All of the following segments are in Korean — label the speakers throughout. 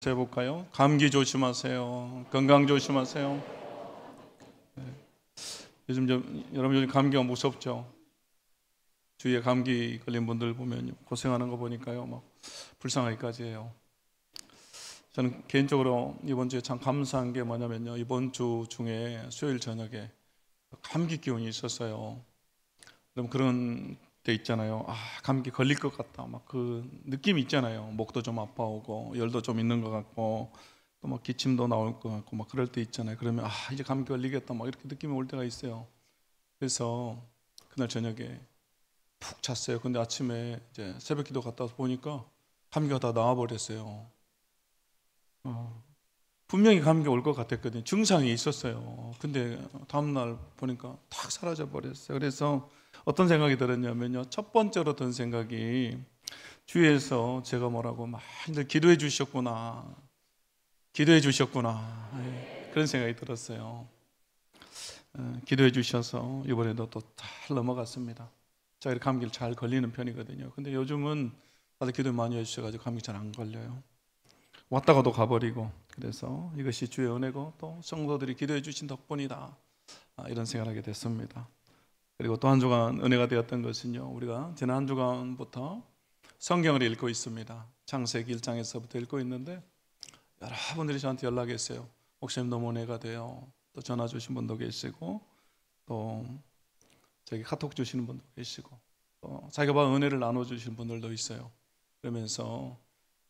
Speaker 1: 해볼까요? 감기 조심하세요. 건강 조심하세요. 여러분 요즘 감기가 무섭죠? 주위에 감기 걸린 분들 보면 고생하는 거 보니까요, 막 불쌍하기까지 해요. 저는 개인적으로 이번 주에 참 감사한 게 뭐냐면요, 이번 주 중에 수요일 저녁에 감기 기운이 있었어요. 그럼 그런 때 있잖아요. 감기 걸릴 것 같다. 막 그 느낌이 있잖아요. 목도 좀 아파오고 열도 좀 있는 것 같고 또 막 기침도 나올 것 같고 막 그럴 때 있잖아요. 그러면 이제 감기 걸리겠다 막 이렇게 느낌이 올 때가 있어요. 그래서 그날 저녁에 푹 잤어요. 근데 아침에 이제 새벽기도 갔다 와서 보니까 감기가 다 나와버렸어요. 분명히 감기 올 것 같았거든요. 증상이 있었어요. 근데 다음날 보니까 탁 사라져 버렸어요. 그래서 어떤 생각이 들었냐면요, 첫 번째로 든 생각이 주위에서 제가 뭐라고 많이들 기도해 주셨구나, 기도해 주셨구나, 그런 생각이 들었어요. 기도해 주셔서 이번에도 또 잘 넘어갔습니다. 제가 이렇게 감기를 잘 걸리는 편이거든요. 근데 요즘은 다들 기도 많이 해주셔가지고 감기 잘 안 걸려요. 왔다가도 가버리고. 그래서 이것이 주의 은혜고 또 성도들이 기도해 주신 덕분이다, 이런 생각을 하게 됐습니다. 그리고 또 한 주간 은혜가 되었던 것은요, 우리가 지난 한 주간부터 성경을 읽고 있습니다. 창세기 1장에서부터 읽고 있는데 여러분들이 저한테 연락했어요. 목사님 너무 은혜가 돼요. 또 전화 주신 분도 계시고 또 저기 카톡 주시는 분도 계시고 또 자기가 은혜를 나눠주신 분들도 있어요. 그러면서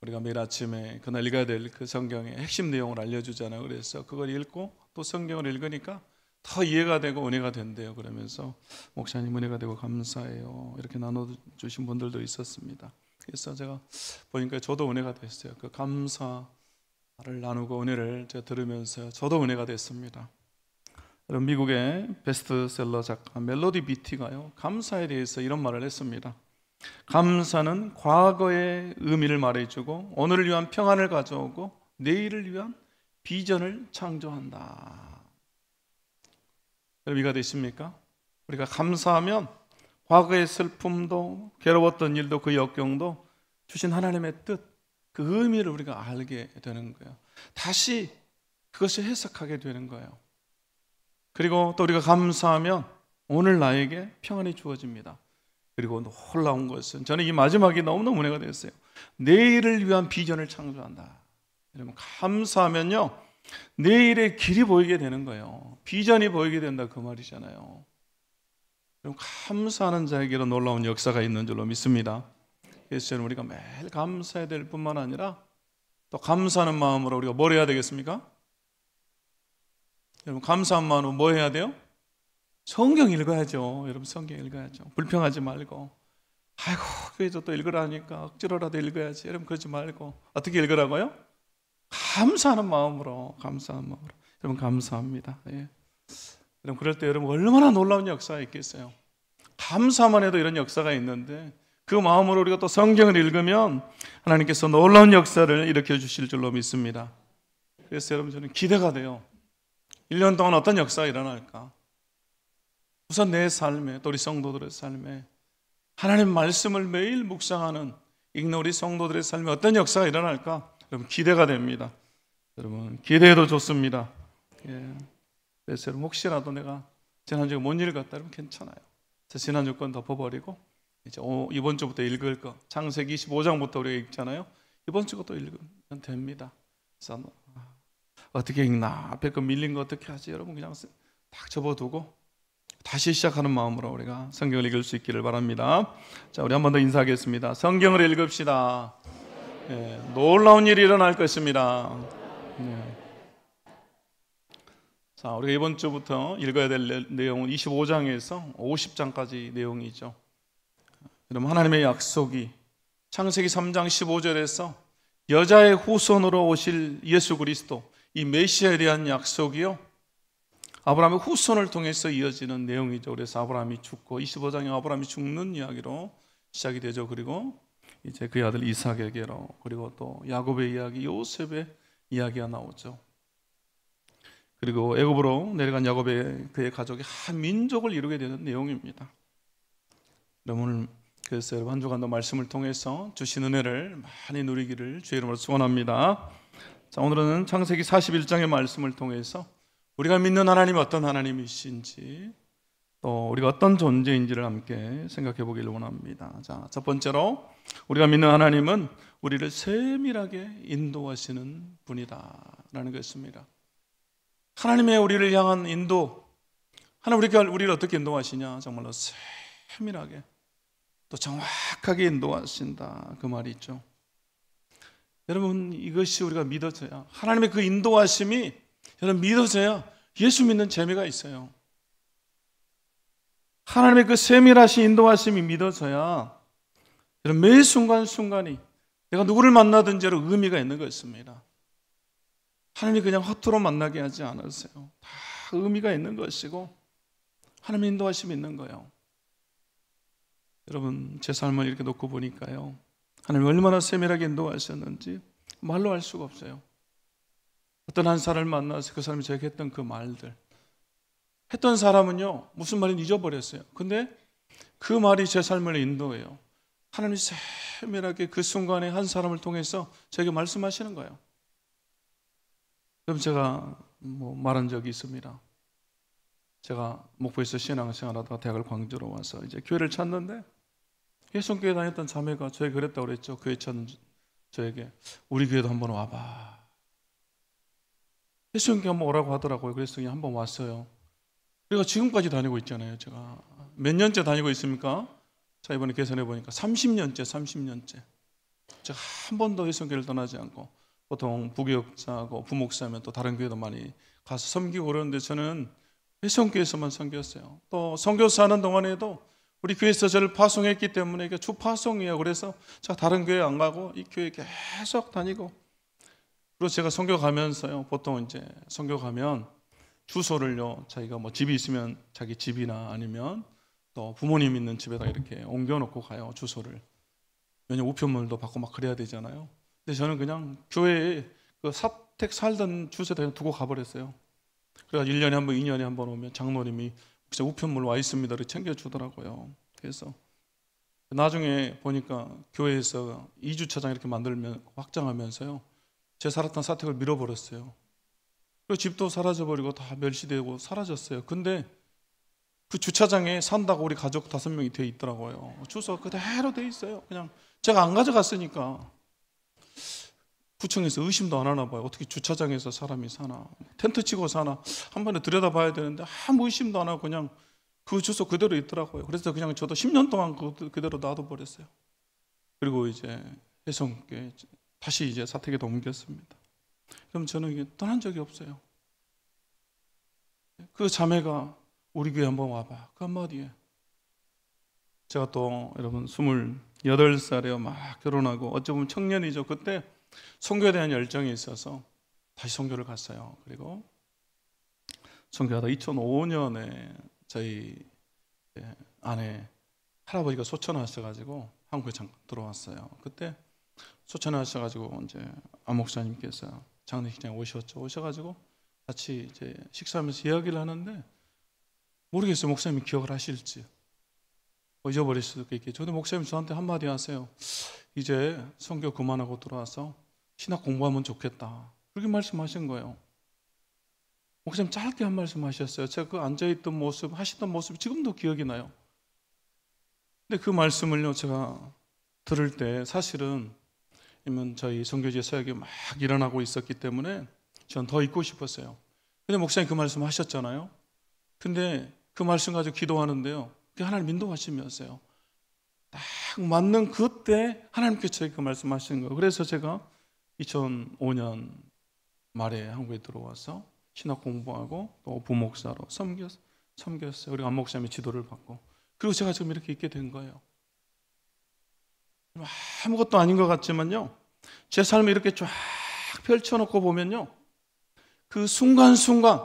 Speaker 1: 우리가 매일 아침에 그날 읽어야 될 그 성경의 핵심 내용을 알려주잖아요. 그래서 그걸 읽고 또 성경을 읽으니까 더 이해가 되고 은혜가 된대요. 그러면서 목사님 은혜가 되고 감사해요, 이렇게 나눠주신 분들도 있었습니다. 그래서 제가 보니까 저도 은혜가 됐어요. 그 감사를 나누고 은혜를 제가 들으면서 저도 은혜가 됐습니다. 여러분, 미국의 베스트셀러 작가 멜로디 비티가요, 감사에 대해서 이런 말을 했습니다. 감사는 과거의 의미를 말해주고 오늘을 위한 평안을 가져오고 내일을 위한 비전을 창조한다. 여러분, 이해가 되십니까? 우리가 감사하면 과거의 슬픔도 괴로웠던 일도 그 역경도 주신 하나님의 뜻, 그 의미를 우리가 알게 되는 거예요. 다시 그것을 해석하게 되는 거예요. 그리고 또 우리가 감사하면 오늘 나에게 평안이 주어집니다. 그리고 놀라운 것은 저는 이 마지막이 너무너무 은혜가 됐어요. 내일을 위한 비전을 창조한다. 여러분, 감사하면요 내일의 길이 보이게 되는 거예요. 비전이 보이게 된다, 그 말이잖아요. 여러분, 감사하는 자에게로 놀라운 역사가 있는 줄로 믿습니다. 그래서 저는 우리가 매일 감사해야 될 뿐만 아니라 또 감사하는 마음으로 우리가 뭘 해야 되겠습니까? 여러분, 감사한 마음으로 뭐 해야 돼요? 성경 읽어야죠. 여러분, 성경 읽어야죠. 불평하지 말고, 아이고 그래도 또 읽으라니까 억지로라도 읽어야지, 여러분 그러지 말고 어떻게 읽으라고요? 감사하는 마음으로, 감사한 마음으로. 여러분, 감사합니다. 여러분, 그럴 때 여러분 얼마나 놀라운 역사가 있겠어요. 감사만 해도 이런 역사가 있는데 그 마음으로 우리가 또 성경을 읽으면 하나님께서 놀라운 역사를 일으켜 주실 줄로 믿습니다. 그래서 여러분, 저는 기대가 돼요. 1년 동안 어떤 역사가 일어날까? 우선 내 삶에, 또 우리 성도들의 삶에 하나님 말씀을 매일 묵상하는 읽는 우리 성도들의 삶에 어떤 역사가 일어날까? 여러분, 기대가 됩니다. 여러분, 기대해도 좋습니다. 그래서 여러분, 혹시라도 내가 지난주에 못 읽었다, 여러분 괜찮아요. 지난주 건 덮어버리고 이제 이번 주부터 읽을 거, 창세기 25장부터 우리가 읽잖아요. 이번 주 것도 읽으면 됩니다. 그래서 어떻게 읽나, 앞에 거 밀린 거 어떻게 하지, 여러분 그냥 딱 접어두고 다시 시작하는 마음으로 우리가 성경을 읽을 수 있기를 바랍니다. 자, 우리 한 번 더 인사하겠습니다. 성경을 읽읍시다. 놀라운 일이 일어날 것입니다. 자, 우리가 이번 주부터 읽어야 될 내용은 25장에서 50장까지 내용이죠. 여러분, 하나님의 약속이 창세기 3장 15절에서 여자의 후손으로 오실 예수 그리스도, 이 메시아에 대한 약속이요, 아브라함의 후손을 통해서 이어지는 내용이죠. 그래서 아브라함이 죽고 25장에 아브라함이 죽는 이야기로 시작이 되죠. 그리고 이제 그의 아들 이삭에게로, 그리고 또 야곱의 이야기, 요셉의 이야기가 나오죠. 그리고 애굽으로 내려간 야곱의 그의 가족이 한 민족을 이루게 되는 내용입니다. 오늘 그래서 여러분 한 주간도 말씀을 통해서 주신 은혜를 많이 누리기를 주의 이름으로 소원합니다. 자, 오늘은 창세기 41장의 말씀을 통해서 우리가 믿는 하나님이 어떤 하나님이신지 또 우리가 어떤 존재인지를 함께 생각해 보기를 원합니다. 자, 첫 번째로 우리가 믿는 하나님은 우리를 세밀하게 인도하시는 분이다라는 것입니다. 하나님의 우리를 향한 인도, 하나님 우리를 어떻게 인도하시냐? 정말로 세밀하게 또 정확하게 인도하신다, 그 말이 있죠. 여러분, 이것이 우리가 믿어져야, 하나님의 그 인도하심이 여러분 믿어져야 예수 믿는 재미가 있어요. 하나님의 그 세밀하신 인도하심이 믿어져야 여러분 매 순간순간이 내가 누구를 만나든지 여러분 의미가 있는 것입니다. 하나님이 그냥 허투루 만나게 하지 않으세요. 다 의미가 있는 것이고 하나님의 인도하심이 있는 거예요. 여러분, 제 삶을 이렇게 놓고 보니까요, 하나님이 얼마나 세밀하게 인도하셨는지 말로 할 수가 없어요. 어떤 한 사람을 만나서 그 사람이 저에게 했던 그 말들, 했던 사람은요 무슨 말인지 잊어버렸어요. 근데 그 말이 제 삶을 인도해요. 하나님이 세밀하게 그 순간에 한 사람을 통해서 저에게 말씀하시는 거예요. 그럼 제가 말한 적이 있습니다. 제가 목포에서 신앙생활하다가 대학을 광주로 와서 이제 교회를 찾는데 예수교회 다녔던 자매가 저에게 그랬다고 그랬죠. 교회 찾는 저에게 우리 교회도 한번 와봐. 예수교회 한번 오라고 하더라고요. 그래서 그냥 한번 왔어요. 그리고 지금까지 다니고 있잖아요. 제가 몇 년째 다니고 있습니까? 자, 이번에 계산해 보니까 30년째. 제가 한 번도 예수교회를 떠나지 않고, 보통 부교육자하고 부목사면 또 다른 교회도 많이 가서 섬기고 그러는데 저는 회성교회에서만 섬겼어요. 또 선교사 하는 동안에도 우리 교회에서 저를 파송했기 때문에 이게 주파송이에요. 그래서 제가 다른 교회 안 가고 이 교회 계속 다니고, 그리고 제가 선교 가면서요, 보통 이제 선교 가면 주소를요, 자기가 집이 있으면 자기 집이나 아니면 또 부모님 있는 집에다 이렇게 옮겨놓고 가요, 주소를. 왜냐면 우편물도 받고 막 그래야 되잖아요. 근데 저는 그냥 교회에 그 사택 살던 주소에다 그냥 두고 가버렸어요. 그래서 1년에 한 번, 2년에 한 번 오면 장로님이 혹시 우편물 와 있습니다 이렇게 챙겨주더라고요. 그래서 나중에 보니까 교회에서 2주차장 이렇게 만들면 확장하면서요, 제 살았던 사택을 밀어버렸어요. 그리고 집도 사라져버리고 다 멸시되고 사라졌어요. 근데 그 주차장에 산다고 우리 가족 5명이 돼 있더라고요. 주소가 그대로 돼 있어요. 그냥 제가 안 가져갔으니까 구청에서 의심도 안 하나 봐요. 어떻게 주차장에서 사람이 사나, 텐트 치고 사나 한 번에 들여다봐야 되는데 아무 의심도 안 하고 그냥 그 주소 그대로 있더라고요. 그래서 그냥 저도 10년 동안 그대로 놔둬버렸어요. 그리고 이제 해성교회 다시 이제 사택에도 옮겼습니다. 그럼 저는 이게 떠난 적이 없어요. 그 자매가 우리 교회 한번 와봐, 그 한마디에 제가 또 여러분 28살에 막 결혼하고 어찌 보면 청년이죠. 그때 선교에 대한 열정이 있어서 다시 선교를 갔어요. 그리고 선교하다 2005년에 저희 아내 할아버지가 소천에 하셔가지고 한국에 잠깐 들어왔어요. 그때 소천에 하셔가지고 이제 안 목사님께서 장례식장에 오셨죠. 오셔가지고 같이 이제 식사하면서 이야기를 하는데, 모르겠어요, 목사님이 기억을 하실지. 잊어버릴 수도 있겠죠. 근데 목사님 저한테 한마디 하세요. 이제 선교 그만하고 들어와서 신학 공부하면 좋겠다, 그렇게 말씀하신 거예요. 목사님 짧게 한 말씀 하셨어요. 제가 그 앉아있던 모습, 하시던 모습이 지금도 기억이 나요. 근데 그 말씀을요, 제가 들을 때 사실은 저희 선교지에 사역이 막 일어나고 있었기 때문에 전 더 있고 싶었어요. 근데 목사님 그 말씀 하셨잖아요. 근데 그 말씀 가지고 기도하는데요, 그게 하나님 인도하심이었어요. 딱 맞는 그때 하나님께서 저에게 그 말씀하시는 거예요. 그래서 제가 2005년 말에 한국에 들어와서 신학 공부하고 또 부목사로 섬겼어요. 그리고 안 목사님의 지도를 받고, 그리고 제가 지금 이렇게 있게 된 거예요. 아무것도 아닌 것 같지만요, 제 삶을 이렇게 쫙 펼쳐놓고 보면요, 그 순간순간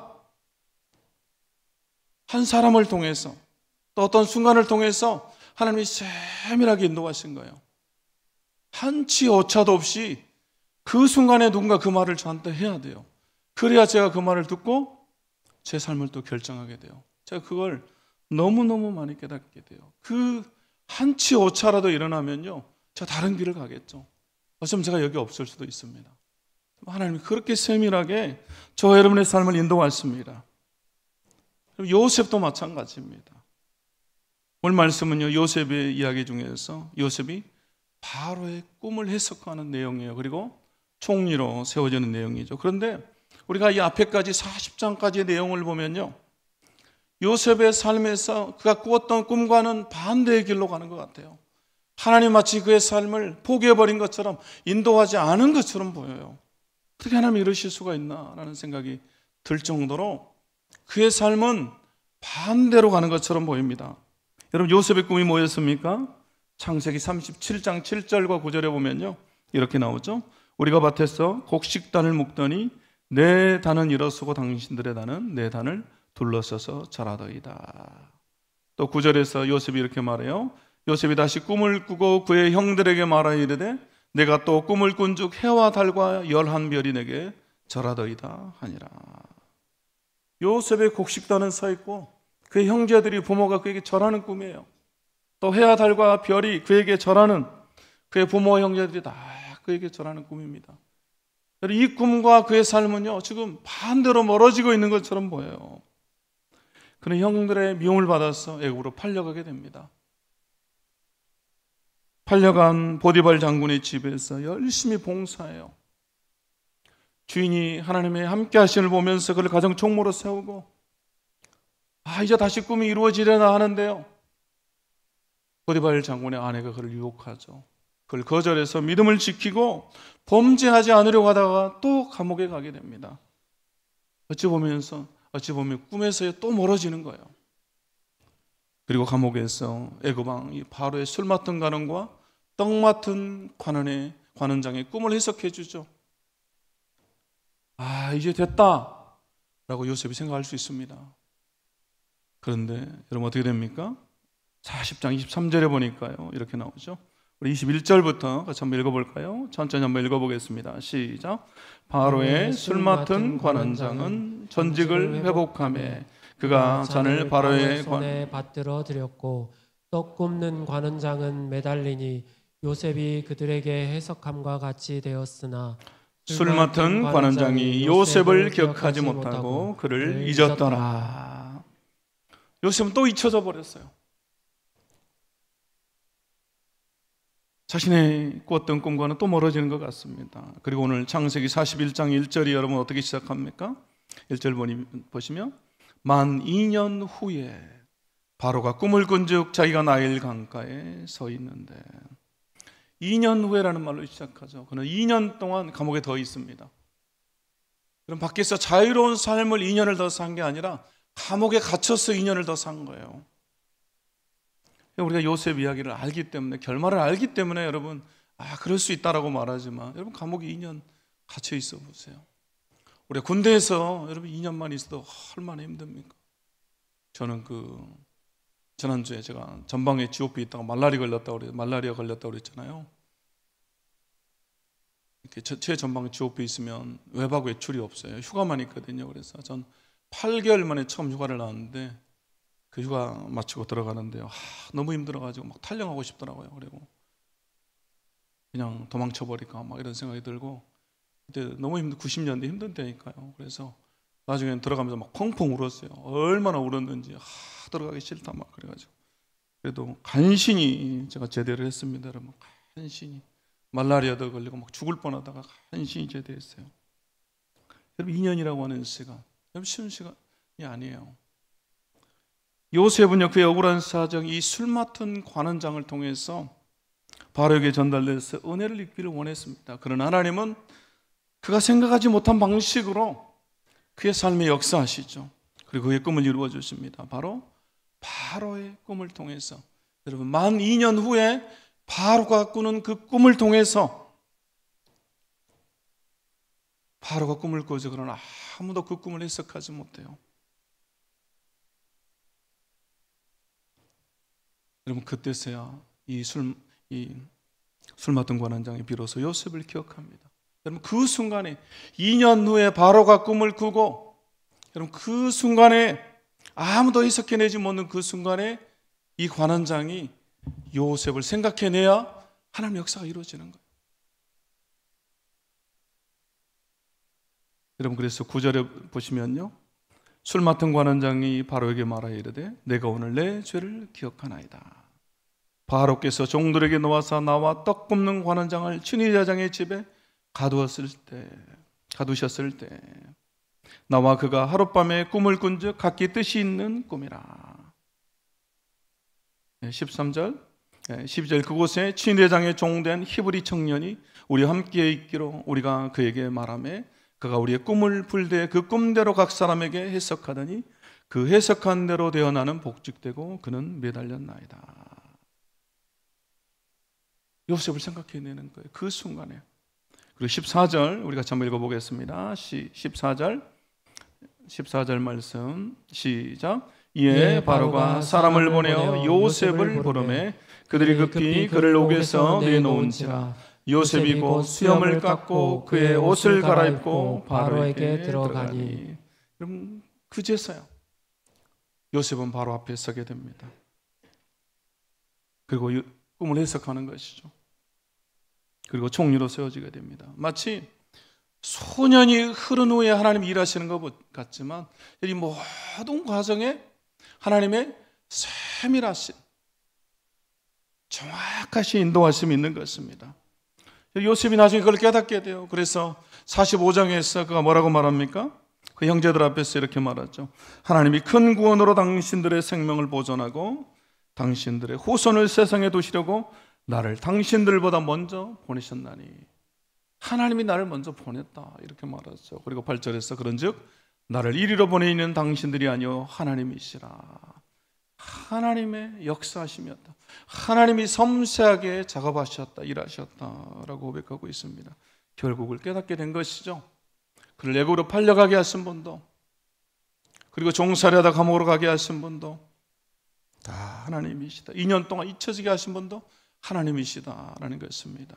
Speaker 1: 한 사람을 통해서 또 어떤 순간을 통해서 하나님이 세밀하게 인도하신 거예요. 한치 오차도 없이 그 순간에 누군가 그 말을 저한테 해야 돼요. 그래야 제가 그 말을 듣고 제 삶을 또 결정하게 돼요. 제가 그걸 너무너무 많이 깨닫게 돼요. 그 한치 오차라도 일어나면요, 제가 다른 길을 가겠죠. 어쩌면 제가 여기 없을 수도 있습니다. 하나님이 그렇게 세밀하게 저와 여러분의 삶을 인도하십니다. 요셉도 마찬가지입니다. 오늘 말씀은요, 요셉의 이야기 중에서 요셉이 바로의 꿈을 해석하는 내용이에요. 그리고 총리로 세워지는 내용이죠. 그런데 우리가 이 앞에까지 40장까지의 내용을 보면요, 요셉의 삶에서 그가 꾸었던 꿈과는 반대의 길로 가는 것 같아요. 하나님 마치 그의 삶을 포기해버린 것처럼, 인도하지 않은 것처럼 보여요. 어떻게 하나님이 이러실 수가 있나라는 생각이 들 정도로 그의 삶은 반대로 가는 것처럼 보입니다. 여러분, 요셉의 꿈이 뭐였습니까? 창세기 37장 7절과 9절에 보면요, 이렇게 나오죠. 우리가 밭에서 곡식단을 묶더니 내 단은 일어서고 당신들의 단은 내 단을 둘러서서 자라더이다. 또 9절에서 요셉이 이렇게 말해요. 요셉이 다시 꿈을 꾸고 그의 형들에게 말하여 이르되 내가 또 꿈을 꾼즉 해와 달과 열한 별이 내게 절하더이다 하니라. 요셉의 곡식단은 서 있고 그의 형제들이, 부모가 그에게 절하는 꿈이에요. 또 해와 달과 별이 그에게 절하는, 그의 부모 형제들이 다 그에게 절하는 꿈입니다. 이 꿈과 그의 삶은요, 지금 반대로 멀어지고 있는 것처럼 보여요. 그는 형들의 미움을 받아서 애굽으로 팔려가게 됩니다. 팔려간 보디발 장군의 집에서 열심히 봉사해요. 주인이 하나님의 함께 하심을 보면서 그를 가정 총무로 세우고, 이제 다시 꿈이 이루어지려나 하는데요, 보디발 장군의 아내가 그를 유혹하죠. 그걸 거절해서 믿음을 지키고 범죄하지 않으려고 하다가 또 감옥에 가게 됩니다. 어찌 보면 꿈에서 또 멀어지는 거예요. 그리고 감옥에서 애굽 왕 바로의 술 맡은 관원과 떡 맡은 관원장의 꿈을 해석해 주죠. 이제 됐다 라고 요셉이 생각할 수 있습니다. 그런데 여러분, 어떻게 됩니까? 40장 23절에 보니까요, 이렇게 나오죠. 우리 21절부터 같이 한번 읽어볼까요? 천천히 한번 읽어보겠습니다. 시작. 바로의 술 맡은 관원장은 전직을 회복하며 그가 잔을 바로의
Speaker 2: 손에 받들어 드렸고, 떡 굽는 관원장은 매달리니 요셉이 그들에게 해석함과 같이 되었으나
Speaker 1: 술 맡은 관원장이 요셉을 기억하지 못하고 그를 잊었더라. 요셉은 또 잊혀져 버렸어요. 자신의 꾸었던 꿈과는 또 멀어지는 것 같습니다. 그리고 오늘 창세기 41장 1절이 여러분 어떻게 시작합니까? 1절 보시면 만 2년 후에 바로가 꿈을 꾼즉 자기가 나일 강가에 서 있는데, 2년 후에라는 말로 시작하죠. 그는 2년 동안 감옥에 더 있습니다. 그럼 밖에서 자유로운 삶을 2년을 더 산 게 아니라 감옥에 갇혀서 2년을 더 산 거예요. 우리가 요셉 이야기를 알기 때문에, 결말을 알기 때문에 여러분, 그럴 수 있다라고 말하지만, 여러분 감옥에 2년 갇혀 있어 보세요. 우리가 군대에서 여러분 2년만 있어도 얼마나 힘듭니까? 저는 지난주에 제가 전방에 GOP 있다가 말라리아 걸렸다고 그랬잖아요. 이렇게 제 전방에 GOP 있으면 외박 외출이 없어요. 휴가만 있거든요. 그래서 전 8개월 만에 처음 휴가를 나왔는데, 그 휴가 마치고 들어가는데요, 너무 힘들어가지고 막 탈영하고 싶더라고요. 그리고 그냥 도망쳐버릴까 막 이런 생각이 들고, 그때 너무 90년대 힘든 때니까요. 그래서 나중엔 들어가면서 막 펑펑 울었어요. 얼마나 울었는지, 들어가기 싫다 막 그래가지고. 그래도 간신히 제가 제대를 했습니다. 여러분, 간신히 말라리아도 걸리고 막 죽을 뻔하다가 간신히 제대했어요. 여러분, 2년이라고 하는 시간, 여러분 쉬운 시간이 아니에요. 요셉은요, 그의 억울한 사정, 이 술 맡은 관원장을 통해서 바로에게 전달돼서 은혜를 입기를 원했습니다. 그러나 하나님은 그가 생각하지 못한 방식으로 그의 삶에 역사하시죠. 그리고 그의 꿈을 이루어 주십니다. 바로 바로의 꿈을 통해서, 여러분, 만 2년 후에 바로가 꾸는 그 꿈을 통해서, 바로가 꿈을 꾸죠. 그러나 아무도 그 꿈을 해석하지 못해요. 여러분, 그때서야 이 술 맡은 관원장이 비로소 요셉을 기억합니다. 여러분, 그 순간에 2년 후에 바로가 꿈을 꾸고, 여러분 그 순간에 아무도 해석해내지 못하는 그 순간에 이 관원장이 요셉을 생각해내야 하나님의 역사가 이루어지는 거예요. 여러분, 그래서 9절에 보시면요, 술 맡은 관원장이 바로에게 말하여 이르되 내가 오늘 내 죄를 기억하나이다. 바로께서 종들에게 놓아서 나와 떡 굽는 관원장을 춘희제사장의 집에 가두셨을 때 나와 그가 하룻밤에 꿈을 꾼즉 각기 뜻이 있는 꿈이라. 13절 12절 그곳에 춘희제사장의 종된 히브리 청년이 우리와 함께 있기로 우리가 그에게 말하매 그가 우리의 꿈을 풀되 그 꿈대로 각 사람에게 해석하더니 그 해석한 대로 되어 나는 복직되고 그는 매달렸나이다. 요셉을 생각해내는 거예요. 그 순간에. 그리고 14절 우리 같이 한번 읽어보겠습니다. 14절 말씀 시작. 이에 바로가 사람을 보내어 요셉을 부르매 그들이 급히 그를 옥에서 내놓은지라. 요셉이 곧 수염을 깎고 그의 옷을 갈아입고 바로에게 들어가니. 여러분, 그제서야 요셉은 바로 앞에 서게 됩니다. 그리고 꿈을 해석하는 것이죠. 그리고 총리로 세워지게 됩니다. 마치 소년이 흐른 후에 하나님이 일하시는 것 같지만 이 모든 과정에 하나님의 세밀하신 정확하신 인도하심이 있는 것입니다. 요셉이 나중에 그걸 깨닫게 돼요. 그래서 45장에서 그가 뭐라고 말합니까? 그 형제들 앞에서 이렇게 말하죠. 하나님이 큰 구원으로 당신들의 생명을 보존하고 당신들의 후손을 세상에 두시려고 나를 당신들보다 먼저 보내셨나니. 하나님이 나를 먼저 보냈다 이렇게 말하죠. 그리고 8절에서 그런즉 나를 이리로 보내있는 당신들이 아니요 하나님이시라. 하나님의 역사하심이었다. 하나님이 섬세하게 작업하셨다, 일하셨다라고 고백하고 있습니다. 결국을 깨닫게 된 것이죠. 그를 애굽으로 팔려가게 하신 분도, 그리고 종살이하다 감옥으로 가게 하신 분도 다 하나님이시다. 2년 동안 잊혀지게 하신 분도 하나님이시다라는 것입니다.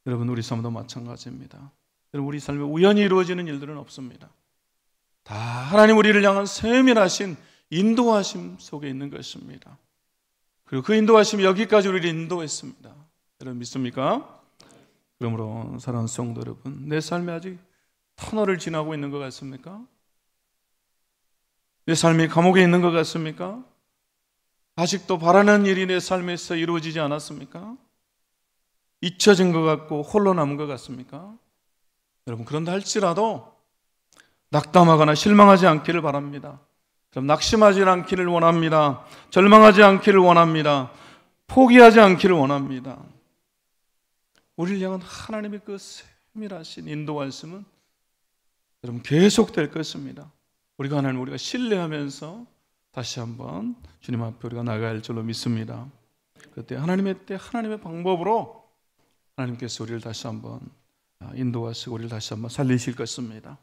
Speaker 1: 여러분, 우리 삶도 마찬가지입니다. 여러분, 우리 삶에 우연히 이루어지는 일들은 없습니다. 다 하나님 우리를 향한 세밀하신 인도하심 속에 있는 것입니다. 그리고 그 인도하심이 여기까지 우리를 인도했습니다. 여러분 믿습니까? 그러므로 사랑하는 성도 여러분, 내 삶에 아직 터널을 지나고 있는 것 같습니까? 내 삶이 감옥에 있는 것 같습니까? 아직도 바라는 일이 내 삶에서 이루어지지 않았습니까? 잊혀진 것 같고 홀로 남은 것 같습니까? 여러분, 그런다 할지라도 낙담하거나 실망하지 않기를 바랍니다. 그럼 낙심하지 않기를 원합니다. 절망하지 않기를 원합니다. 포기하지 않기를 원합니다. 우리를 향한 하나님의 그 세밀하신 인도하심은 여러분 계속될 것입니다. 우리가 하나님 우리가 신뢰하면서 다시 한번 주님 앞에 우리가 나가야 할 줄로 믿습니다. 그때 하나님의 방법으로 하나님께서 우리를 다시 한번 인도하시고 우리를 다시 한번 살리실 것입니다.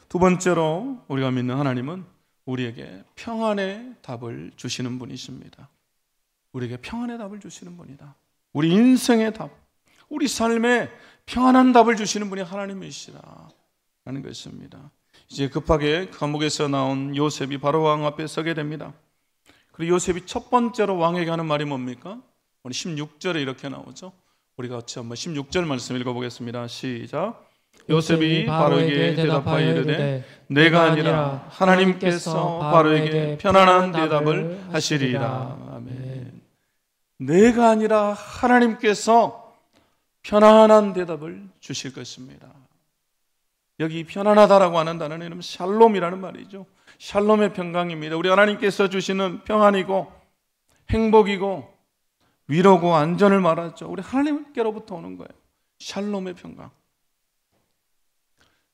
Speaker 1: 두 번째로 우리가 믿는 하나님은 우리에게 평안의 답을 주시는 분이십니다. 우리에게 평안의 답을 주시는 분이다. 우리 인생의 답, 우리 삶에 평안한 답을 주시는 분이 하나님이시라는 것입니다. 이제 급하게 감옥에서 나온 요셉이 바로 왕 앞에 서게 됩니다. 그리고 요셉이 첫 번째로 왕에게 하는 말이 뭡니까? 오늘 16절에 이렇게 나오죠. 우리가 같이 한번 16절 말씀 읽어보겠습니다. 시작. 요셉이 바로에게 대답하여 이르되 내가 아니라 하나님께서 바로에게 편안한 대답을 하시리라. 아멘. 내가 아니라 하나님께서 편안한 대답을 주실 것입니다. 여기 편안하다라고 하는 단어는 샬롬이라는 말이죠. 샬롬의 평강입니다. 우리 하나님께서 주시는 평안이고 행복이고 위로고 안전을 말하죠. 우리 하나님께로부터 오는 거예요. 샬롬의 평강.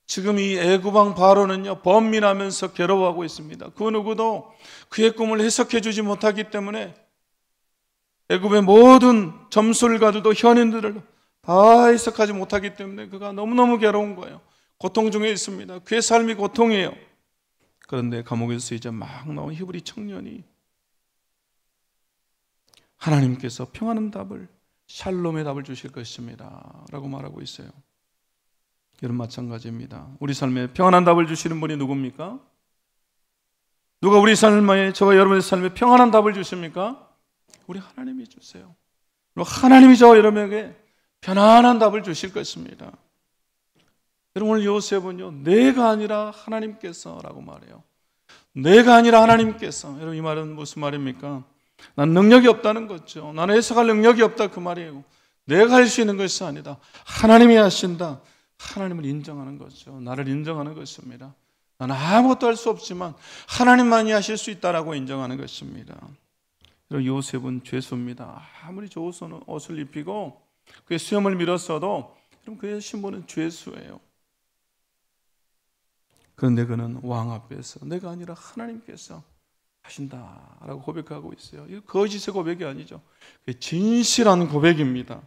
Speaker 1: 지금 이 애굽 왕 바로는요, 번민하면서 괴로워하고 있습니다. 그 누구도 그의 꿈을 해석해 주지 못하기 때문에 애굽의 모든 점술가들도 현인들을 다 해석하지 못하기 때문에 그가 너무너무 괴로운 거예요. 고통 중에 있습니다. 그의 삶이 고통이에요. 그런데 감옥에서 이제 막 나온 히브리 청년이 하나님께서 평안한 답을, 샬롬의 답을 주실 것입니다 라고 말하고 있어요. 여러분 마찬가지입니다. 우리 삶에 평안한 답을 주시는 분이 누굽니까? 누가 우리 삶에, 저와 여러분의 삶에 평안한 답을 주십니까? 우리 하나님이 주세요. 하나님이 저와 여러분에게 편안한 답을 주실 것입니다. 여러분, 오늘 요셉은요, 내가 아니라 하나님께서라고 말해요. 내가 아니라 하나님께서. 여러분, 이 말은 무슨 말입니까? 난 능력이 없다는 거죠. 나는 해석할 능력이 없다, 그 말이에요. 내가 할 수 있는 것이 아니다. 하나님이 하신다. 하나님을 인정하는 거죠. 나를 인정하는 것입니다. 나는 아무것도 할 수 없지만 하나님만이 하실 수 있다라고 인정하는 것입니다. 요셉은 죄수입니다. 아무리 좋은 옷을 입히고 그의 수염을 밀었어도 그의 신분은 죄수예요. 그런데 그는 왕 앞에서 내가 아니라 하나님께서 하신다라고 고백하고 있어요. 이거 거짓의 고백이 아니죠. 진실한 고백입니다.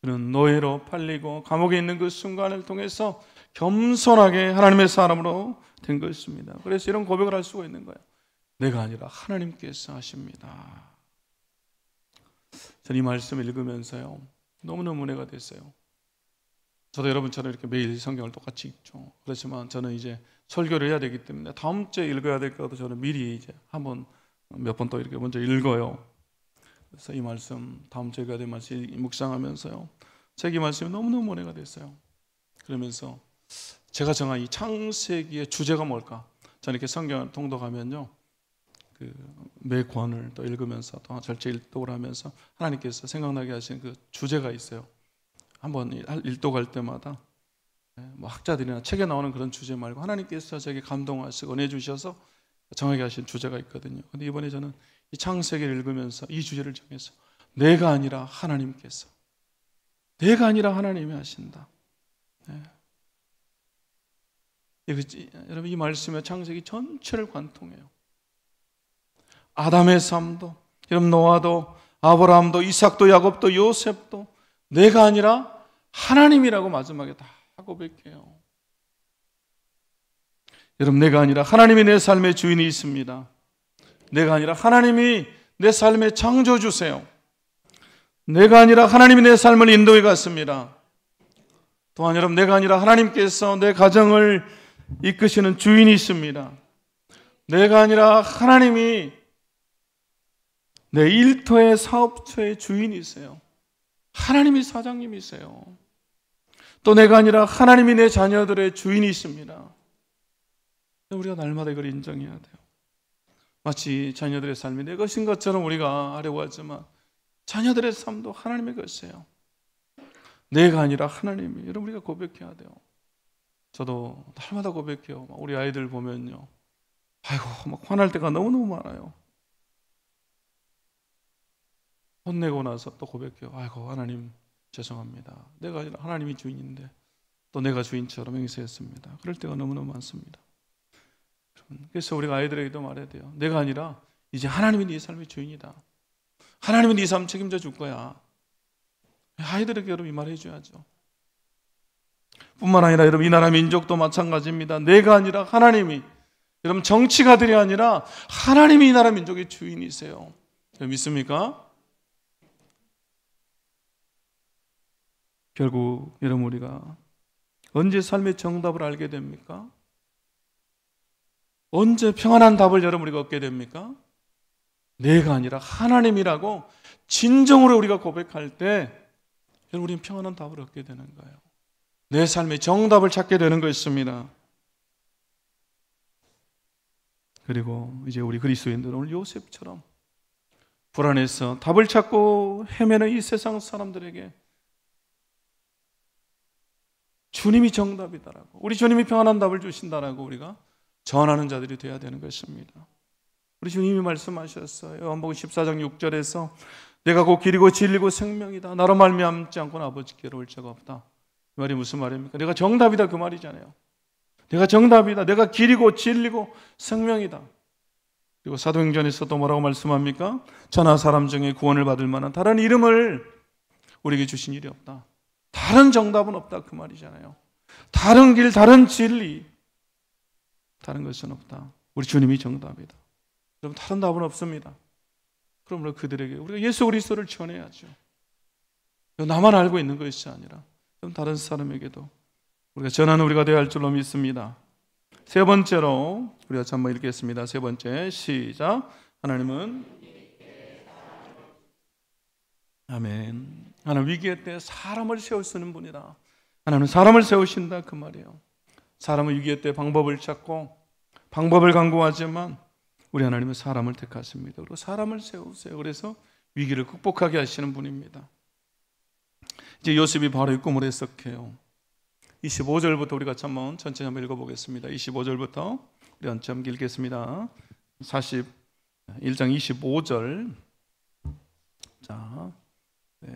Speaker 1: 그는 노예로 팔리고 감옥에 있는 그 순간을 통해서 겸손하게 하나님의 사람으로 된 것입니다. 그래서 이런 고백을 할 수가 있는 거예요. 내가 아니라 하나님께서 하십니다. 저는 이 말씀을 읽으면서요, 너무너무 은혜가 됐어요. 저도 여러분처럼 이렇게 매일 성경을 똑같이 읽죠. 그렇지만 저는 이제 설교를 해야 되기 때문에 다음 주에 읽어야 될 것도 저는 미리 이제 몇 번 또 이렇게 먼저 읽어요. 그래서 이 말씀, 다음 주에 읽어야 될 말씀 묵상하면서요, 제가 이 말씀이 너무너무 은혜가 됐어요. 그러면서 제가 정한 이 창세기의 주제가 뭘까? 저는 이렇게 성경을 통독하면요, 매 권을 또 읽으면서 또 절제 일독을 하면서 하나님께서 생각나게 하신 그 주제가 있어요. 한번 일독할 때마다 뭐 학자들이나 책에 나오는 그런 주제 말고 하나님께서 저에게 감동하시고 은혜 주셔서 정하게 하신 주제가 있거든요. 근데 이번에 저는 이 창세기를 읽으면서 이 주제를 정해서 내가 아니라 하나님께서, 내가 아니라 하나님이 하신다. 여러분, 이 말씀에 창세기 전체를 관통해요. 아담의 삶도, 여러분 노아도, 아브라함도, 이삭도, 야곱도, 요셉도 내가 아니라 하나님이라고 마지막에 다 고백해요. 여러분, 내가 아니라 하나님이 내 삶의 주인이 있습니다. 내가 아니라 하나님이 내 삶의 창조주세요. 내가 아니라 하나님이 내 삶을 인도해 갔습니다. 또한 여러분, 내가 아니라 하나님께서 내 가정을 이끄시는 주인이 있습니다. 내가 아니라 하나님이 내 일터의 사업처의 주인이세요. 하나님이 사장님이세요. 또 내가 아니라 하나님이 내 자녀들의 주인이십니다. 우리가 날마다 이걸 인정해야 돼요. 마치 자녀들의 삶이 내 것인 것처럼 우리가 하려고 하지만 자녀들의 삶도 하나님의 것이에요. 내가 아니라 하나님이. 여러분, 우리가 고백해야 돼요. 저도 날마다 고백해요. 우리 아이들 보면요, 아이고 막 화날 때가 너무너무 많아요. 혼내고 나서 또 고백해요. 아이고 하나님 죄송합니다. 내가 아니라 하나님이 주인인데 또 내가 주인처럼 행세했습니다. 그럴 때가 너무너무 많습니다. 그래서 우리가 아이들에게도 말해야 돼요. 내가 아니라 이제 하나님이 네 삶의 주인이다. 하나님이 네 삶 책임져 줄 거야. 아이들에게 여러분 이 말 해줘야죠. 뿐만 아니라 여러분 이 나라 민족도 마찬가지입니다. 내가 아니라 하나님이, 여러분 정치가들이 아니라 하나님이 이 나라 민족의 주인이세요. 믿습니까? 결국 여러분 우리가 언제 삶의 정답을 알게 됩니까? 언제 평안한 답을 여러분 우리가 얻게 됩니까? 내가 아니라 하나님이라고 진정으로 우리가 고백할 때 여러분 우리는 평안한 답을 얻게 되는 거예요. 내 삶의 정답을 찾게 되는 것입니다. 그리고 이제 우리 그리스도인들은 오늘 요셉처럼 불안해서 답을 찾고 헤매는 이 세상 사람들에게 주님이 정답이다라고, 우리 주님이 평안한 답을 주신다라고 우리가 전하는 자들이 되어야 되는 것입니다. 우리 주님이 말씀하셨어요. 요한복음 14장 6절에서 내가 곧 길이고 진리고 생명이다. 나로 말미암지 않고는 아버지께로 올 자가 없다. 이 말이 무슨 말입니까? 내가 정답이다 그 말이잖아요. 내가 정답이다. 내가 길이고 진리고 생명이다. 그리고 사도행전에서도 뭐라고 말씀합니까? 천하 사람 중에 구원을 받을 만한 다른 이름을 우리에게 주신 일이 없다. 다른 정답은 없다 그 말이잖아요. 다른 길, 다른 진리, 다른 것은 없다. 우리 주님이 정답이다. 여러분 다른 답은 없습니다. 그러므로 그들에게 우리가 예수 그리스도를 전해야죠. 나만 알고 있는 것이 아니라 다른 사람에게도 우리가 전하는 우리가 되어야 할 줄로 믿습니다. 세 번째로 우리가 같이 한번 읽겠습니다. 세 번째 시작. 하나님은 아멘. 하나님 위기의 때 사람을 세우시는 분이다. 하나님은 사람을 세우신다 그 말이에요. 사람은 위기의 때 방법을 찾고 방법을 강구하지만 우리 하나님은 사람을 택하십니다. 그리고 사람을 세우세요. 그래서 위기를 극복하게 하시는 분입니다. 이제 요셉이 바로 이 꿈을 해석해요. 25절부터 우리 같이 한번 천천히 한번 읽어보겠습니다. 25절부터 우리 한참 읽겠습니다. 41장 25절. 자,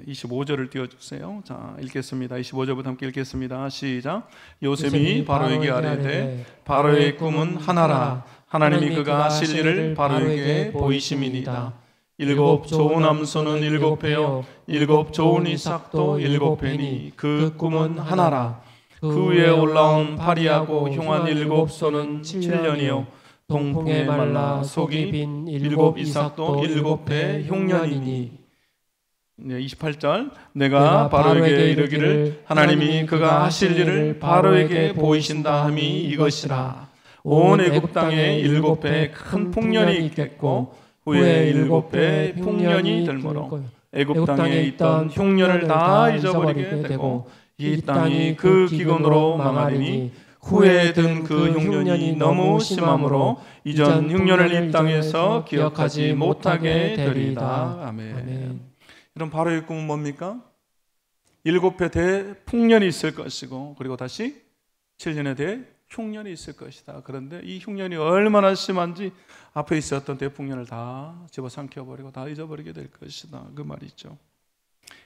Speaker 1: 25절을 띄워주세요. 자, 읽겠습니다. 25절부터 함께 읽겠습니다. 시작. 요셉이 바로에게 아뢰되 바로의 꿈은 하나라. 하나님이 그가 하실 일을 바로에게 보이심이니이다. 7 좋은 암소는 7배요 7 좋은 이삭도 7배니 그 꿈은 하나라. 그 위에 올라온 파리하고 흉한 7소는 7년이요 동풍에 말라 속이 빈 7 이삭도 7배 흉년이니. 28절 내가 바로에게 이르기를 하나님이 그가 하실 일을 바로에게 보이신다 함이 이것이라. 온 애굽 땅에 7배 큰 풍년이 있겠고 후에 7배 풍년이 들므로 애굽 땅에 있던 흉년을 다 잊어버리게 되고 이 땅이 그 기근으로 망하리니 후에 든 그 흉년이 너무 심함으로 이전 흉년을 이 땅에서 기억하지 못하게 되리이다. 아멘. 이런 바로의 꿈은 뭡니까? 7배 대풍년이 있을 것이고 그리고 다시 7년에 대흉년이 있을 것이다. 그런데 이 흉년이 얼마나 심한지 앞에 있었던 대풍년을 다 집어삼켜버리고 다 잊어버리게 될 것이다. 그 말이죠.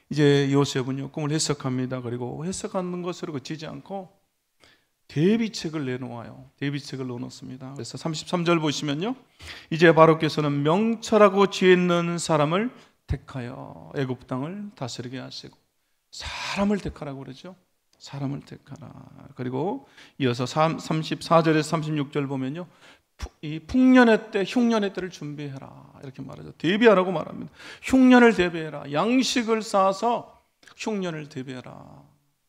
Speaker 1: 이제 요셉은요 꿈을 해석합니다. 그리고 해석하는 것으로 그치지 않고 대비책을 내놓아요. 대비책을 넣어놓습니다. 그래서 33절 보시면요, 이제 바로께서는 명철하고 지혜 있는 사람을 택하여 애굽 땅을 다스리게 하시고 사람을 택하라고 그러죠. 사람을 택하라. 그리고 이어서 34절에서 36절 보면요, 이 풍년의 때, 흉년의 때를 준비해라 이렇게 말하죠. 대비하라고 말합니다. 흉년을 대비해라. 양식을 쌓아서 흉년을 대비해라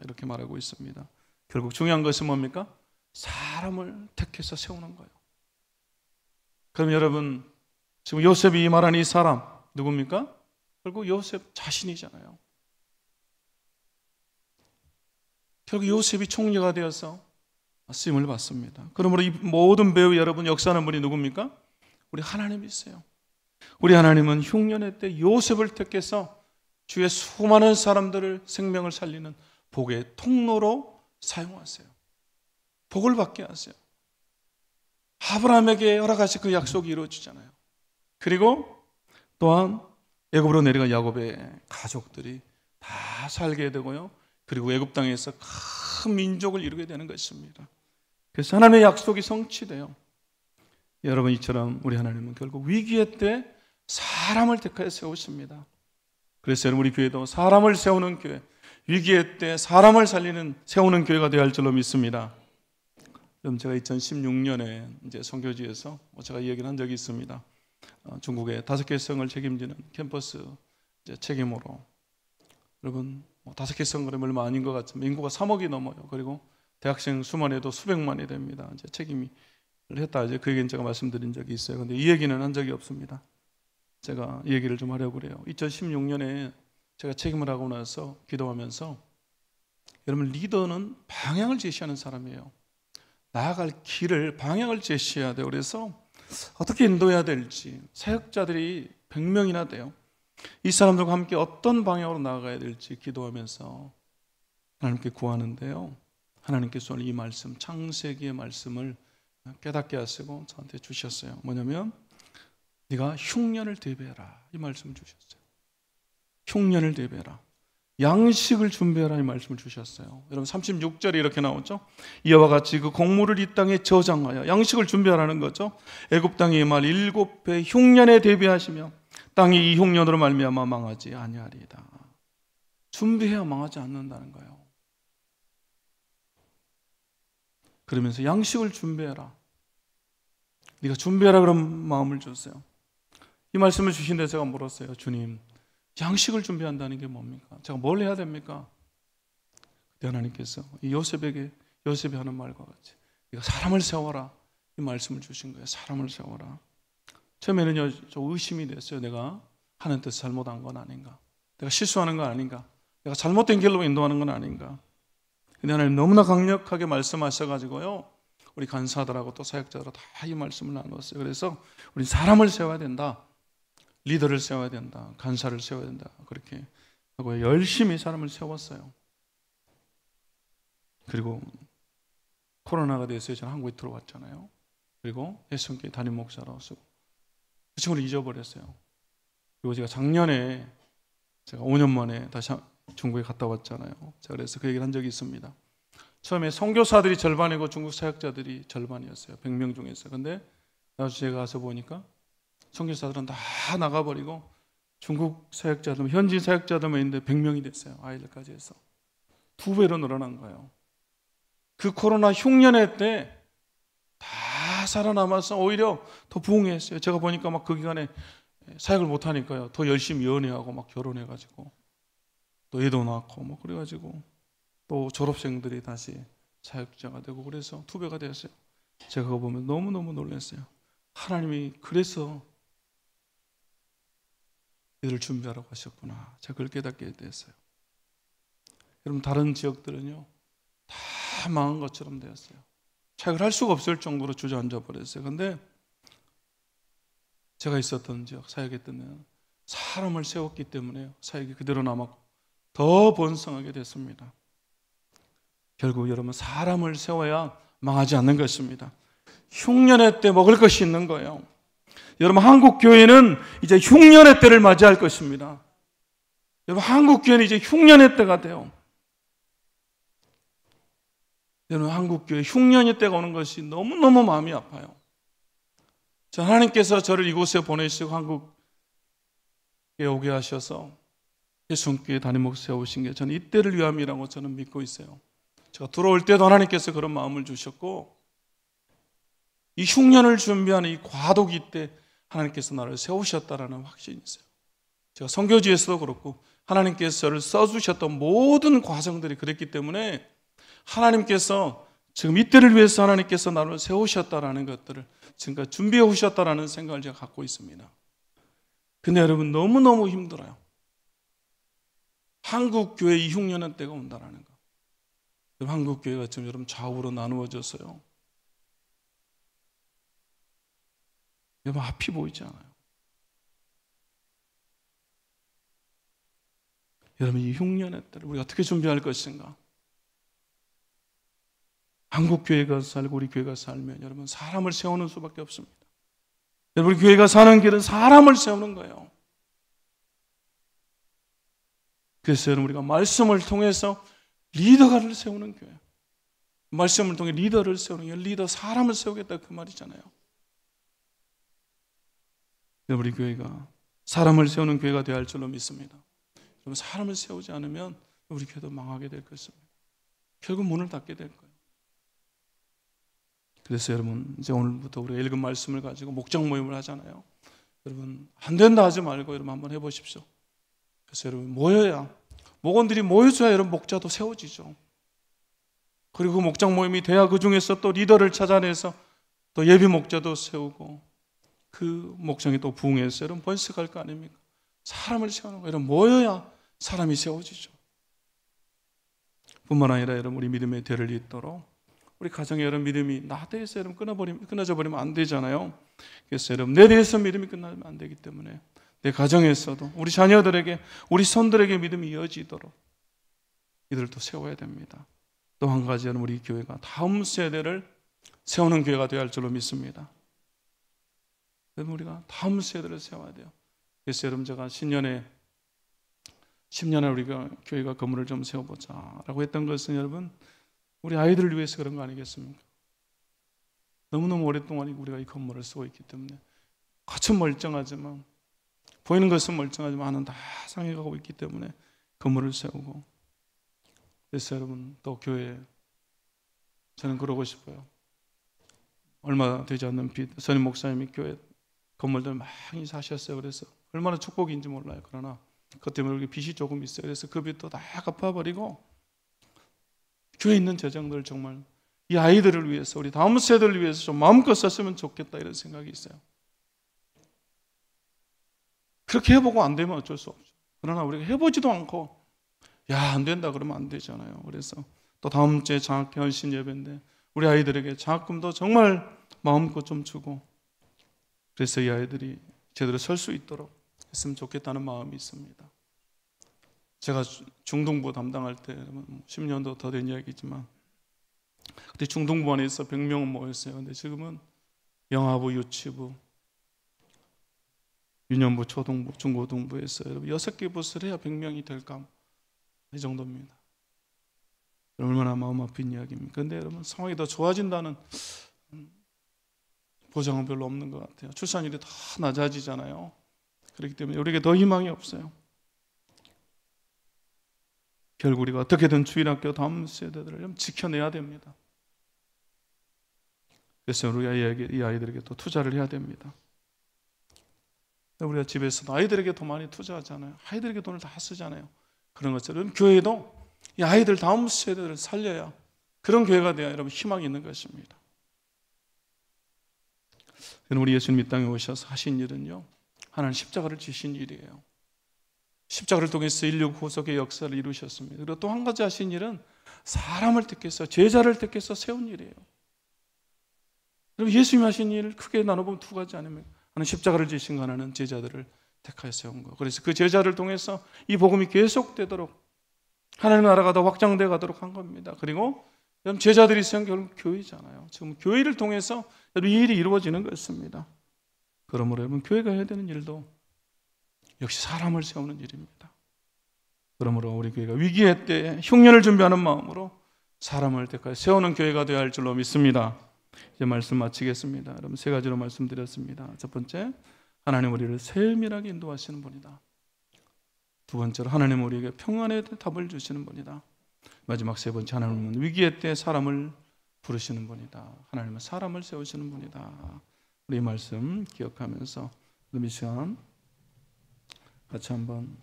Speaker 1: 이렇게 말하고 있습니다. 결국 중요한 것은 뭡니까? 사람을 택해서 세우는 거예요. 그럼 여러분, 지금 요셉이 말한 이 사람 누굽니까? 결국 요셉 자신이잖아요. 결국 요셉이 총리가 되어서 쓰임을 받습니다. 그러므로 이 모든 배우 여러분 역사하는 분이 누굽니까? 우리 하나님이세요. 우리 하나님은 흉년의 때 요셉을 택해서 주의 수많은 사람들을 생명을 살리는 복의 통로로 사용하세요. 복을 받게 하세요. 아브라함에게 여러 가지 그 약속이 이루어지잖아요. 그리고 또한 애굽으로 내려간 야곱의 가족들이 다 살게 되고요. 그리고 애굽 땅에서 큰 민족을 이루게 되는 것입니다. 그래서 하나님의 약속이 성취돼요. 여러분, 이처럼 우리 하나님은 결국 위기의 때 사람을 택하여 세우십니다. 그래서 여러분, 우리 교회도 사람을 세우는 교회, 위기의 때 사람을 세우는 교회가 되어야 할 줄로 믿습니다. 그럼 제가 2016년에 이제 선교지에서 제가 이 얘기를 한 적이 있습니다. 중국의 5개 성을 책임지는 캠퍼스 이제 책임으로, 여러분 5개 성 그러면 얼마 아닌 것 같지만 인구가 3억이 넘어요. 그리고 대학생 수만 해도 수백만이 됩니다. 이제 책임을 했다. 이제 그 얘기는 제가 말씀드린 적이 있어요. 근데 이 얘기는 한 적이 없습니다. 제가 이 얘기를 좀 하려고 그래요. 2016년에 제가 책임을 하고 나서 기도하면서, 여러분 리더는 방향을 제시하는 사람이에요. 나아갈 길을, 방향을 제시해야 돼요. 그래서 어떻게 인도해야 될지, 사역자들이 100명이나 돼요. 이 사람들과 함께 어떤 방향으로 나아가야 될지 기도하면서 하나님께 구하는데요, 하나님께서 오늘 이 말씀, 창세기의 말씀을 깨닫게 하시고 저한테 주셨어요. 뭐냐면 네가 흉년을 대비해라, 이 말씀을 주셨어요. 흉년을 대비해라, 양식을 준비해라, 이 말씀을 주셨어요. 여러분 36절에 이렇게 나오죠. 이와 같이 그 곡물을 이 땅에 저장하여 양식을 준비하라는 거죠. 애굽 땅에 임할 7배 흉년에 대비하시며 땅이 이 흉년으로 말미암아 망하지 아니하리이다. 준비해야 망하지 않는다는 거예요. 그러면서 양식을 준비해라, 네가 준비해라 그런 마음을 줬어요. 이 말씀을 주신데 제가 물었어요. 주님, 양식을 준비한다는 게 뭡니까? 제가 뭘 해야 됩니까? 그때 하나님께서 이 요셉이 하는 말과 같이 네가 사람을 세워라. 이 말씀을 주신 거예요. 사람을 세워라. 처음에는요, 좀 의심이 됐어요. 내가 하는 뜻 잘못한 건 아닌가? 내가 실수하는 건 아닌가? 내가 잘못된 길로 인도하는 건 아닌가? 근데 하나님 너무나 강력하게 말씀하셔가지고요, 우리 간사들하고 또 사역자들하고 다 이 말씀을 나눴어요. 그래서 우리 사람을 세워야 된다. 리더를 세워야 된다. 간사를 세워야 된다. 그렇게 하고 열심히 사람을 세웠어요. 그리고 코로나가 돼서 저는 한국에 들어왔잖아요. 그리고 해성교회 담임 목사로서 그 친구를 잊어버렸어요. 그리고 제가 작년에 제가 5년 만에 다시 중국에 갔다 왔잖아요. 제가 그래서 그 얘기를 한 적이 있습니다. 처음에 선교사들이 절반이고 중국 사역자들이 절반이었어요. 100명 중에서. 근데 나중에 제가 가서 보니까 선교사들은 다 나가버리고 중국 사역자들, 현지 사역자들만 있는데 100명이 됐어요. 아이들까지 해서. 2배로 늘어난 거예요. 그 코로나 흉년의 때 다 살아남아서 오히려 더 부흥했어요. 제가 보니까 막 그 기간에 사역을 못하니까요. 더 열심히 연애하고 막 결혼해가지고 또 애도 낳고 뭐 그래가지고 또 졸업생들이 다시 사역자가 되고 그래서 2배가 되었어요. 제가 그거 보면 너무너무 놀랐어요. 하나님이 그래서 이들을 준비하라고 하셨구나. 제가 그걸 깨닫게 됐어요. 여러분 다른 지역들은요 다 망한 것처럼 되었어요. 사역을 할 수가 없을 정도로 주저앉아 버렸어요. 근데 제가 있었던 지역, 사역했던 데는 사람을 세웠기 때문에 사역이 그대로 남았고 더 번성하게 됐습니다. 결국 여러분 사람을 세워야 망하지 않는 것입니다. 흉년의 때 먹을 것이 있는 거예요. 여러분 한국 교회는 이제 흉년의 때를 맞이할 것입니다. 여러분 한국 교회는 이제 흉년의 때가 돼요. 여러분 한국 교회 흉년의 때가 오는 것이 너무너무 마음이 아파요. 하나님께서 저를 이곳에 보내시고 한국에 오게 하셔서 예수님께 담임 목사 오신 게 저는 이때를 위함이라고 저는 믿고 있어요. 제가 들어올 때도 하나님께서 그런 마음을 주셨고 이 흉년을 준비하는 이 과도기 때 하나님께서 나를 세우셨다라는 확신이 있어요. 제가 선교지에서도 그렇고 하나님께서 저를 써주셨던 모든 과정들이 그랬기 때문에 하나님께서 지금 이때를 위해서 하나님께서 나를 세우셨다라는 것들을 지금까지 준비해 오셨다라는 생각을 제가 갖고 있습니다. 근데 여러분 너무너무 힘들어요. 한국 교회 이 흉년의 때가 온다라는 거. 한국 교회가 지금 여러분 좌우로 나누어져서요. 여러분 앞이 보이지 않아요. 여러분 이 흉년의 때를 우리가 어떻게 준비할 것인가? 한국 교회가 살고 우리 교회가 살면 여러분 사람을 세우는 수밖에 없습니다. 여러분 우리 교회가 사는 길은 사람을 세우는 거예요. 그래서 여러분 우리가 말씀을 통해서 리더가를 세우는 교회. 말씀을 통해 리더를 세우는 교회. 리더 사람을 세우겠다 그 말이잖아요. 여러분 우리 교회가 사람을 세우는 교회가 되어야 할 줄로 믿습니다. 여러분 사람을 세우지 않으면 우리 교회도 망하게 될 것입니다. 결국 문을 닫게 될 거예요. 그래서 여러분 이제 오늘부터 우리가 읽은 말씀을 가지고 목장 모임을 하잖아요. 여러분 안 된다 하지 말고 여러분 한번 해보십시오. 그래서 여러분 모여야 목원들이 모여줘야 여러분 목자도 세워지죠. 그리고 목장 모임이 돼야 그 중에서 또 리더를 찾아내서 또 예비 목자도 세우고 그 목장이 또 부흥해서 여러분 번식할 거 아닙니까? 사람을 세우는 거예요. 여러분 모여야 사람이 세워지죠. 뿐만 아니라 여러분 우리 믿음의 대를 잇도록 우리 가정의 여러분 믿음이 나 대해서 여러분 끊어져 버리면 안 되잖아요. 그래서 여러분 내 대해서 믿음이 끝나면 안 되기 때문에 내 가정에서도 우리 자녀들에게 우리 손들에게 믿음이 이어지도록 이들도 세워야 됩니다. 또 한 가지 여러분 우리 교회가 다음 세대를 세우는 교회가 되어야 할 줄로 믿습니다. 여러분 우리가 다음 세대를 세워야 돼요. 그래서 여러분 제가 신년에 10년에 우리가 교회가 건물을 좀 세워보자라고 했던 것은 여러분 우리 아이들을 위해서 그런 거 아니겠습니까? 너무너무 오랫동안 우리가 이 건물을 쓰고 있기 때문에 겉은 멀쩡하지만 보이는 것은 멀쩡하지만 안은 다 상해가고 있기 때문에 건물을 세우고 그래서 여러분 또 교회 저는 그러고 싶어요. 얼마 되지 않는 빚 선임 목사님이 교회 건물들 많이 사셨어요. 그래서 얼마나 축복인지 몰라요. 그러나 그것 때문에 우리 빚이 조금 있어요. 그래서 그 빚도 다 갚아버리고 교회에 있는 재정들 정말 이 아이들을 위해서, 우리 다음 세대를 위해서 좀 마음껏 썼으면 좋겠다, 이런 생각이 있어요. 그렇게 해보고 안 되면 어쩔 수 없죠. 그러나 우리가 해보지도 않고 안 된다 그러면 안 되잖아요. 그래서 또 다음 주에 장학회 헌신 예배인데 우리 아이들에게 장학금도 정말 마음껏 좀 주고, 그래서 이 아이들이 제대로 설 수 있도록 했으면 좋겠다는 마음이 있습니다. 제가 중등부 담당할 때 10년도 더 된 이야기지만, 그때 중등부원에서 100명은 모였어요. 근데 지금은 영아부, 유치부, 유년부, 초등부, 중고등부에서 여러분 6개 부스를 해야 100명이 될까, 이 정도입니다. 얼마나 마음 아픈 이야기입니까? 근데 여러분 상황이 더 좋아진다는 보장은 별로 없는 것 같아요. 출산율이 다 낮아지잖아요. 그렇기 때문에 우리에게 더 희망이 없어요. 결국 우리가 어떻게든 주일학교 다음 세대들을 좀 지켜내야 됩니다. 그래서 우리가 이 아이들에게 또 투자를 해야 됩니다. 우리가 집에서도 아이들에게 더 많이 투자하잖아요. 아이들에게 돈을 다 쓰잖아요. 그런 것처럼 교회도 이 아이들 다음 세대를 살려야, 그런 교회가 돼야 여러분 희망이 있는 것입니다. 우리 예수님 이 땅에 오셔서 하신 일은요, 하나님 십자가를 지신 일이에요. 십자가를 통해서 인류 구속의 역사를 이루셨습니다. 그리고 또 한 가지 하신 일은 사람을 택해서, 제자를 택해서 세운 일이에요. 여러분 예수님이 하신 일 크게 나눠보면 두 가지 아닙니까? 하나는 십자가를 지신 거, 하나는 제자들을 택하여 세운 거. 그래서 그 제자를 통해서 이 복음이 계속되도록, 하나님의 나라가 더 확장되어 가도록 한 겁니다. 그리고 제자들이 세운 결국 교회잖아요. 지금 교회를 통해서 이 일이 이루어지는 것입니다. 그러므로 여러분 교회가 해야 되는 일도 역시 사람을 세우는 일입니다. 그러므로 우리 교회가 위기의 때에 흉년을 준비하는 마음으로 사람을 택하여 세우는 교회가 되어야 할 줄로 믿습니다. 이제 말씀 마치겠습니다. 여러분 세 가지로 말씀드렸습니다. 첫 번째, 하나님 우리를 세밀하게 인도하시는 분이다. 두 번째로, 하나님 우리에게 평안의 답을 주시는 분이다. 마지막 세 번째, 하나님은 위기의 때 사람을 부르시는 분이다. 하나님은 사람을 세우시는 분이다. 우리 이 말씀 기억하면서 이 시간 같이 한번